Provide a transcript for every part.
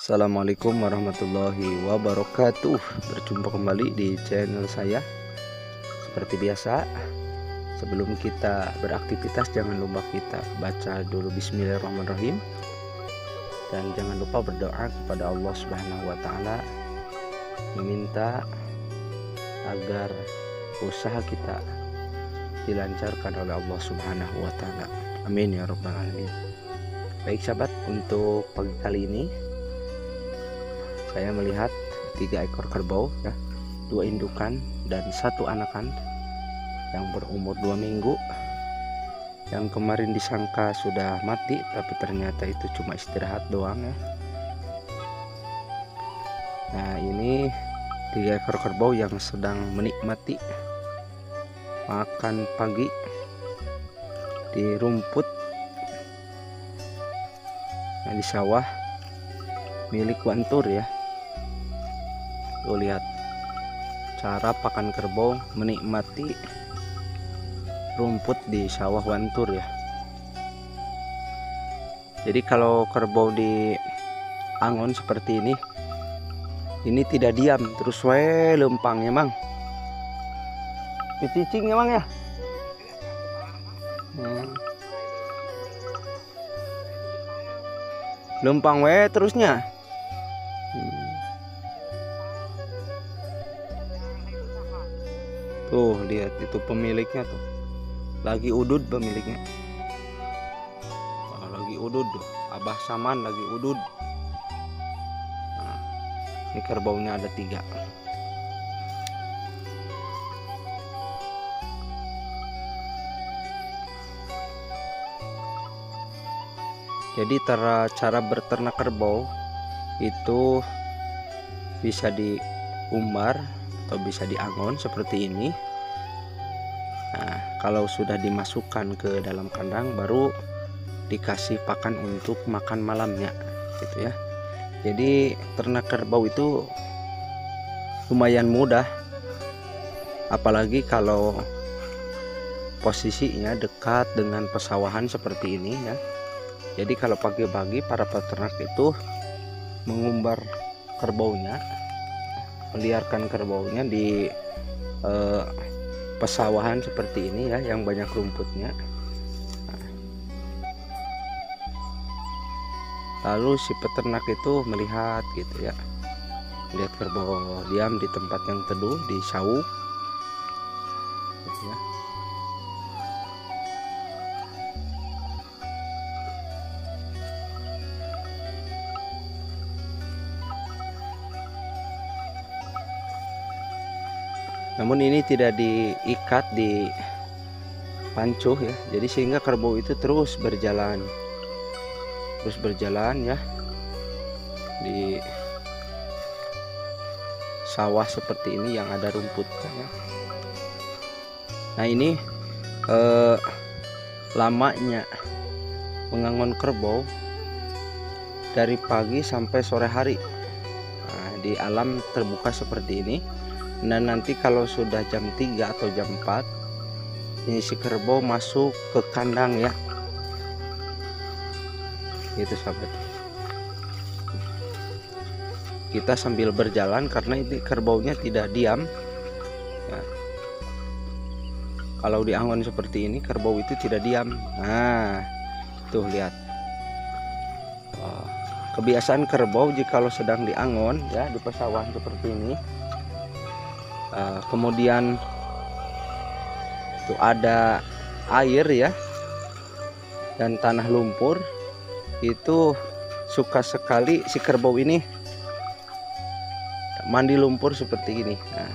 Assalamualaikum warahmatullahi wabarakatuh. Berjumpa kembali di channel saya. Seperti biasa, sebelum kita beraktivitas jangan lupa kita baca dulu Bismillahirrahmanirrahim. Dan jangan lupa berdoa kepada Allah Subhanahu wa taala, meminta agar usaha kita dilancarkan oleh Allah Subhanahu wa taala. Amin ya rabbal alamin. Baik sahabat, untuk pagi kali ini saya melihat 3 ekor kerbau ya, 2 indukan dan 1 anakan yang berumur 2 minggu. Yang kemarin disangka sudah mati, tapi ternyata itu cuma istirahat doang ya. Nah, ini 3 ekor kerbau yang sedang menikmati makan pagi di rumput yang di sawah milik Wantur ya. Tuh lihat cara pakan kerbau menikmati rumput di sawah Wantur ya. Jadi kalau kerbau di angon seperti ini tidak diam, terus lempang ya mang. Cicing ya mang ya. Lempang terusnya. Tuh lihat itu pemiliknya tuh, lagi udud pemiliknya. Lagi udud tuh, Abah Saman lagi udud. Nah, ini kerbaunya ada 3. Jadi cara berternak kerbau itu bisa diumbar atau bisa diangon seperti ini. Nah, kalau sudah dimasukkan ke dalam kandang baru dikasih pakan untuk makan malamnya gitu ya. Jadi ternak kerbau itu lumayan mudah, apalagi kalau posisinya dekat dengan pesawahan seperti ini ya. Jadi kalau pagi-pagi para peternak itu mengumbar kerbaunya, meliarkan kerbaunya di pesawahan seperti ini ya, yang banyak rumputnya. Lalu si peternak itu melihat gitu ya, lihat kerbau diam di tempat yang teduh di saung gitu ya. Namun ini tidak diikat di pancuh ya, jadi sehingga kerbau itu terus berjalan ya di sawah seperti ini yang ada rumputnya ya. Nah, ini lamanya mengangon kerbau dari pagi sampai sore hari. Nah, di alam terbuka seperti ini. Dan nanti kalau sudah jam 3 atau jam 4 ini si kerbau masuk ke kandang ya, itu sahabat. Kita sambil berjalan karena ini kerbaunya tidak diam ya. Kalau di angon seperti ini kerbau itu tidak diam. Nah, tuh lihat. Kebiasaan kerbau jikalau sedang di angon ya, di pesawahan seperti ini, kemudian itu ada air ya dan tanah lumpur, itu suka sekali si kerbau ini mandi lumpur seperti ini. Nah,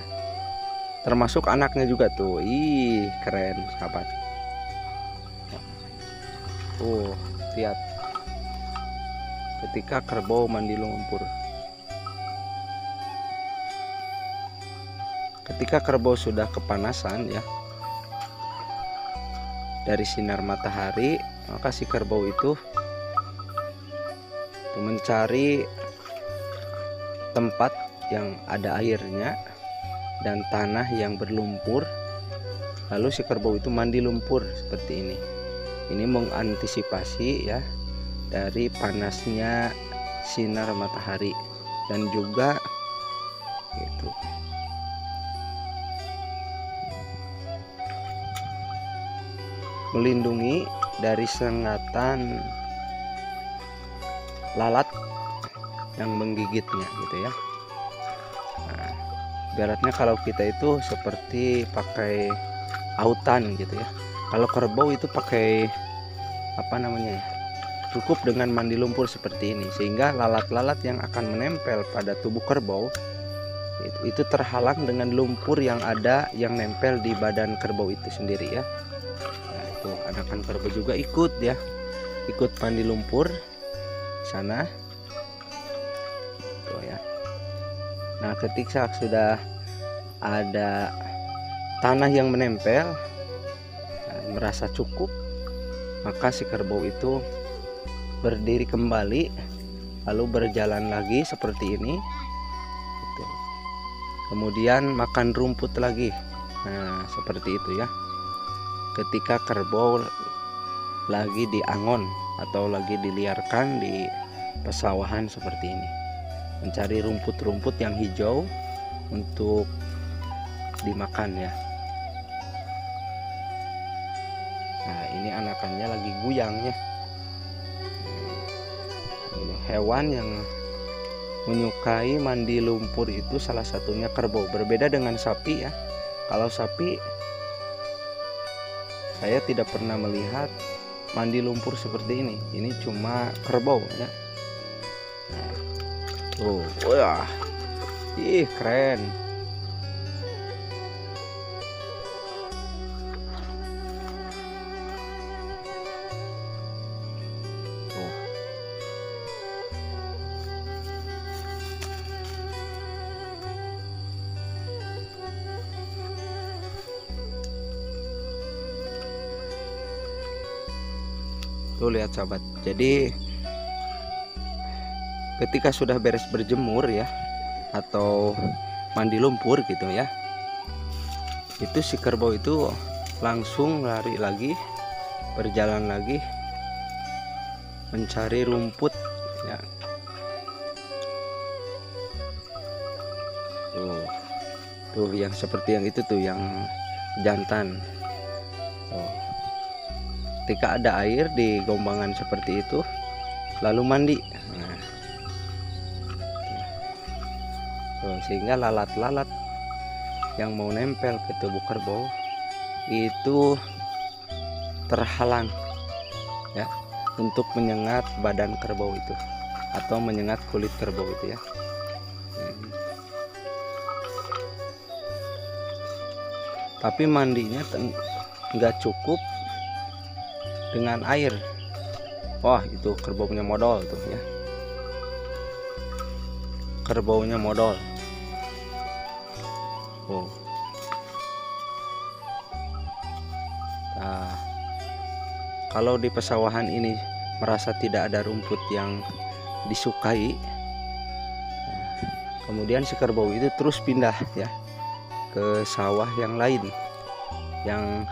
termasuk anaknya juga tuh. Ih, keren sahabat. Lihat ketika kerbau mandi lumpur. Ketika kerbau sudah kepanasan ya dari sinar matahari, maka si kerbau itu mencari tempat yang ada airnya dan tanah yang berlumpur. Lalu si kerbau itu mandi lumpur seperti ini. Ini mengantisipasi ya dari panasnya sinar matahari, dan juga itu melindungi dari sengatan lalat yang menggigitnya gitu ya. Nah, ibaratnya kalau kita itu seperti pakai autan gitu ya. Kalau kerbau itu pakai apa namanya ya, cukup dengan mandi lumpur seperti ini, sehingga lalat-lalat yang akan menempel pada tubuh kerbau itu terhalang dengan lumpur yang ada yang nempel di badan kerbau itu sendiri ya. Nah, itu anakan kerbau juga ikut ya, ikut mandi lumpur sana tuh ya. Nah, ketika sudah ada tanah yang menempel, merasa cukup, maka si kerbau itu berdiri kembali, lalu berjalan lagi seperti ini gitu. Kemudian makan rumput lagi. Nah, seperti itu ya. Ketika kerbau lagi diangon atau lagi diliarkan di pesawahan seperti ini, mencari rumput-rumput yang hijau untuk dimakan ya. Nah, ini anakannya lagi guyang ya. Ini hewan yang menyukai mandi lumpur itu salah satunya kerbau. Berbeda dengan sapi ya. Kalau sapi saya tidak pernah melihat mandi lumpur seperti ini. Ini cuma kerbau ya. Nah, tuh, wah, ih keren. Tuh lihat sahabat, jadi ketika sudah beres berjemur ya atau mandi lumpur gitu ya, itu si kerbau itu langsung lari lagi, berjalan lagi mencari rumput ya. Tuh yang seperti yang itu tuh, yang jantan. Tuh. Ketika ada air di gombangan seperti itu, lalu mandi. Nah, tuh, sehingga lalat-lalat yang mau nempel ke tubuh kerbau itu terhalang ya, untuk menyengat badan kerbau itu atau menyengat kulit kerbau itu ya. Tapi mandinya nggak cukup dengan air. Wah, itu kerbaunya modal tuh ya. Kerbaunya modal. Oh. Nah, kalau di pesawahan ini merasa tidak ada rumput yang disukai, kemudian si kerbau itu terus pindah ya ke sawah yang lain yang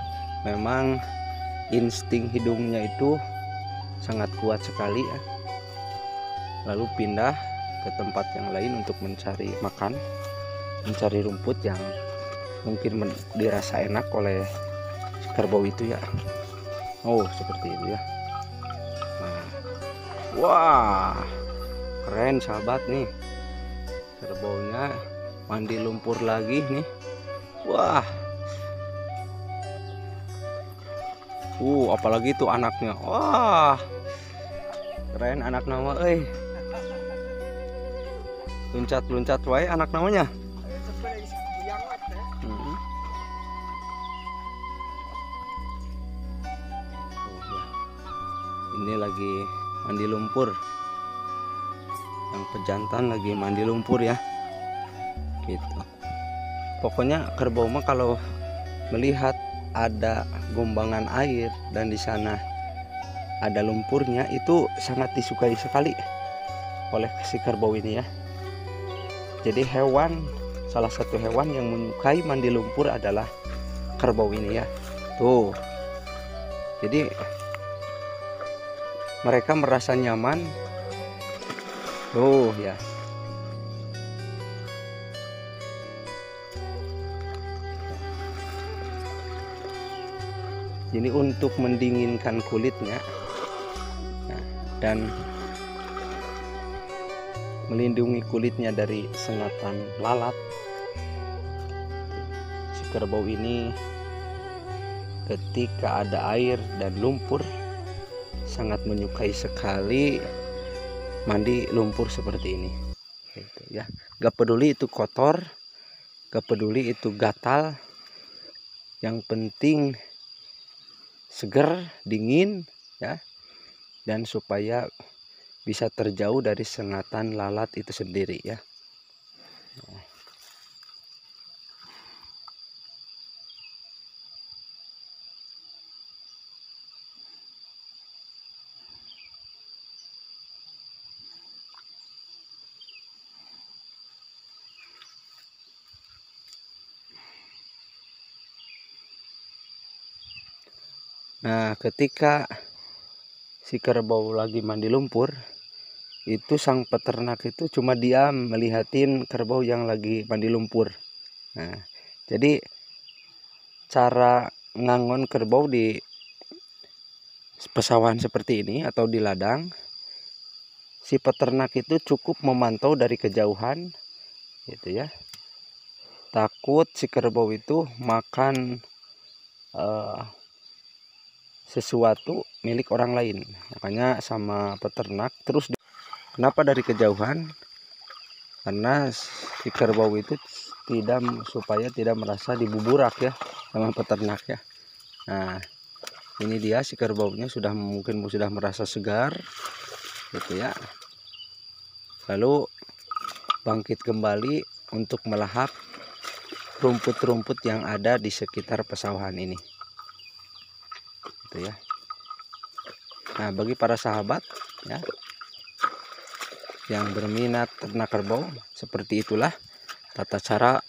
memang insting hidungnya itu sangat kuat sekali ya. Lalu pindah ke tempat yang lain untuk mencari makan, mencari rumput yang mungkin dirasa enak oleh kerbau itu ya. Oh, seperti itu ya. Nah, wah, keren sahabat nih, kerbaunya mandi lumpur lagi nih. Wah, apalagi itu anaknya. Wah, keren anak nama, loncat-loncat wae anak namanya. Ini lagi mandi lumpur, yang pejantan lagi mandi lumpur ya, gitu. Pokoknya kerbau mah kalau melihat ada gombangan air dan di sana ada lumpurnya, itu sangat disukai sekali oleh si kerbau ini ya. Jadi salah satu hewan yang menyukai mandi lumpur adalah kerbau ini ya. Tuh, jadi mereka merasa nyaman Oh ya. Ini untuk mendinginkan kulitnya, nah, dan melindungi kulitnya dari sengatan lalat. Si kerbau ini ketika ada air dan lumpur sangat menyukai sekali mandi lumpur seperti ini. Gitu ya. Gak peduli itu kotor, gak peduli itu gatal, yang penting seger, dingin ya, dan supaya bisa terjauh dari sengatan lalat itu sendiri ya. Nah, ketika si kerbau lagi mandi lumpur, itu sang peternak itu cuma diam melihatin kerbau yang lagi mandi lumpur. Nah, jadi cara ngangon kerbau di pesawahan seperti ini atau di ladang, si peternak itu cukup memantau dari kejauhan gitu ya. Takut si kerbau itu makan sesuatu milik orang lain, makanya sama peternak terus. Kenapa dari kejauhan? Karena si kerbau itu supaya tidak merasa dibuburak ya sama peternak ya. Nah, ini dia si kerbaunya mungkin sudah merasa segar gitu ya, lalu bangkit kembali untuk melahap rumput-rumput yang ada di sekitar pesawahan ini gitu ya. Nah, bagi para sahabat ya yang berminat ternak kerbau, seperti itulah tata cara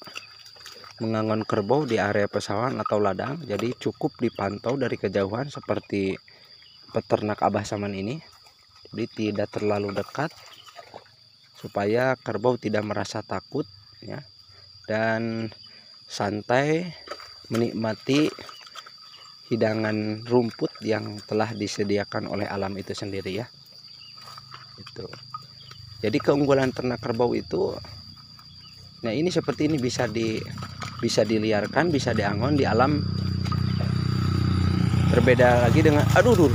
mengangon kerbau di area pesawahan atau ladang. Jadi cukup dipantau dari kejauhan seperti peternak Abah Saman ini, jadi tidak terlalu dekat supaya kerbau tidak merasa takut ya, dan santai menikmati hidangan rumput yang telah disediakan oleh alam itu sendiri ya. Itu. Jadi keunggulan ternak kerbau itu, nah ini seperti ini, bisa diliarkan, bisa diangon di alam. Berbeda lagi dengan aduh.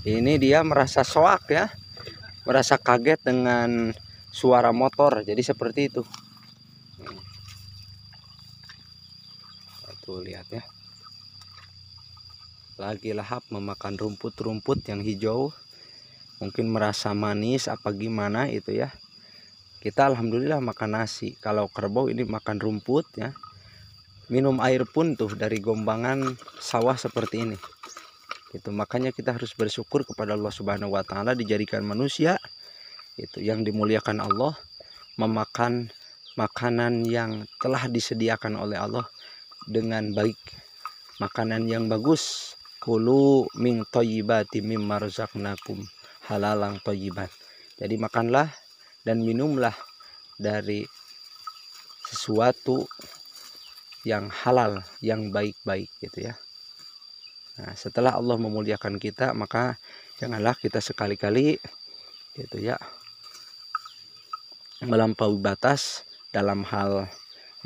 Ini dia merasa soak ya, merasa kaget dengan suara motor. Jadi seperti itu. Tuh lihat ya, lagi lahap memakan rumput-rumput yang hijau, mungkin merasa manis apa gimana itu ya. Kita alhamdulillah makan nasi, kalau kerbau ini makan rumput ya. Minum air pun tuh dari gombangan sawah seperti ini gitu. Makanya kita harus bersyukur kepada Allah Subhanahu wa taala dijadikan manusia itu yang dimuliakan Allah, memakan makanan yang telah disediakan oleh Allah dengan baik, makanan yang bagus. Kulu min thayyibati mimma razaqnakum halalan thayyiban. Jadi makanlah dan minumlah dari sesuatu yang halal, yang baik-baik gitu ya. Nah, setelah Allah memuliakan kita, maka janganlah kita sekali-kali gitu ya melampaui batas dalam hal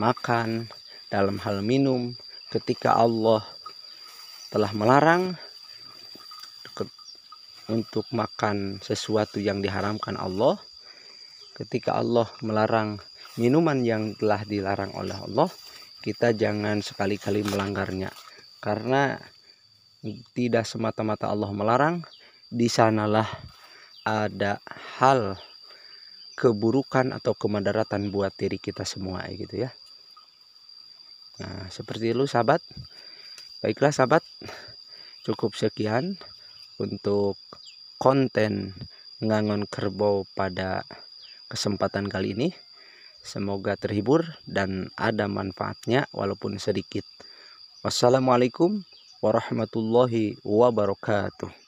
makan, dalam hal minum. Ketika Allah telah melarang untuk makan sesuatu yang diharamkan Allah, ketika Allah melarang minuman yang telah dilarang oleh Allah, kita jangan sekali-kali melanggarnya. Karena tidak semata-mata Allah melarang, di sanalah ada hal keburukan atau kemadaratan buat diri kita semua gitu ya. Nah, seperti itu sahabat. Baiklah sahabat, cukup sekian untuk konten ngangon kerbau pada kesempatan kali ini. Semoga terhibur dan ada manfaatnya walaupun sedikit. Wassalamualaikum warahmatullahi wabarakatuh.